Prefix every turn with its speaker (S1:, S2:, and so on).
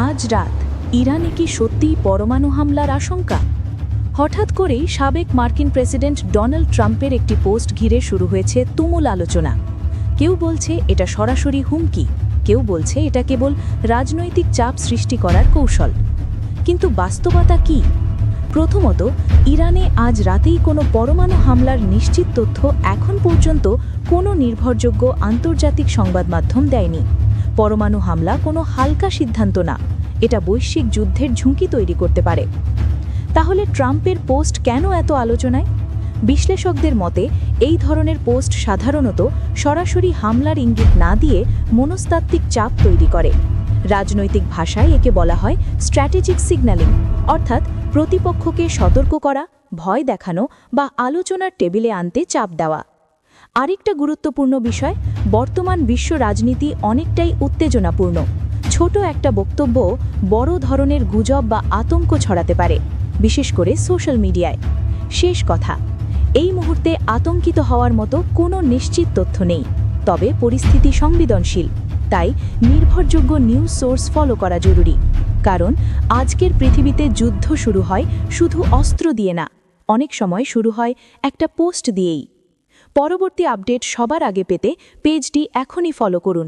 S1: আজ রাত ইরানে কি সত্যিই পরমাণু হামলার আশঙ্কা? হঠাৎ করেই সাবেক মার্কিন প্রেসিডেন্ট ডোনাল্ড ট্রাম্পের একটি পোস্ট ঘিরে শুরু হয়েছে তুমুল আলোচনা। কেউ বলছে এটা সরাসরি হুমকি, কেউ বলছে এটা কেবল রাজনৈতিক চাপ সৃষ্টি করার কৌশল। কিন্তু বাস্তবতা কি? প্রথমত, ইরানে আজ রাতেই কোনো পরমাণু হামলার নিশ্চিত তথ্য এখন পর্যন্ত কোনো নির্ভরযোগ্য আন্তর্জাতিক সংবাদ মাধ্যম দেয়নি। পরমাণু হামলা কোনো হালকা সিদ্ধান্ত না, এটা বৈশ্বিক যুদ্ধের ঝুঁকি তৈরি করতে পারে। তাহলে ট্রাম্পের পোস্ট কেন এত আলোচনায়? বিশ্লেষকদের মতে এই ধরনের পোস্ট সাধারণত সরাসরি হামলার ইঙ্গিত না দিয়ে মনস্তাত্ত্বিক চাপ তৈরি করে। রাজনৈতিক ভাষায় একে বলা হয় স্ট্র্যাটেজিক সিগন্যালিং, অর্থাৎ প্রতিপক্ষকে সতর্ক করা, ভয় দেখানো বা আলোচনার টেবিলে আনতে চাপ দেওয়া। আরেকটা গুরুত্বপূর্ণ বিষয়, বর্তমান বিশ্ব রাজনীতি অনেকটাই উত্তেজনাপূর্ণ। ছোট একটা বক্তব্য বড় ধরনের গুজব বা আতঙ্ক ছড়াতে পারে, বিশেষ করে সোশ্যাল মিডিয়ায়। শেষ কথা, এই মুহূর্তে আতঙ্কিত হওয়ার মতো কোনো নিশ্চিত তথ্য নেই, তবে পরিস্থিতি সংবেদনশীল। তাই নির্ভরযোগ্য নিউজ সোর্স ফলো করা জরুরি, কারণ আজকের পৃথিবীতে যুদ্ধ শুরু হয় শুধু অস্ত্র দিয়ে না, অনেক সময় শুরু হয় একটা পোস্ট দিয়েই। পরবর্তী আপডেট সবার আগে পেতে পেজটি এখনই ফলো করুন।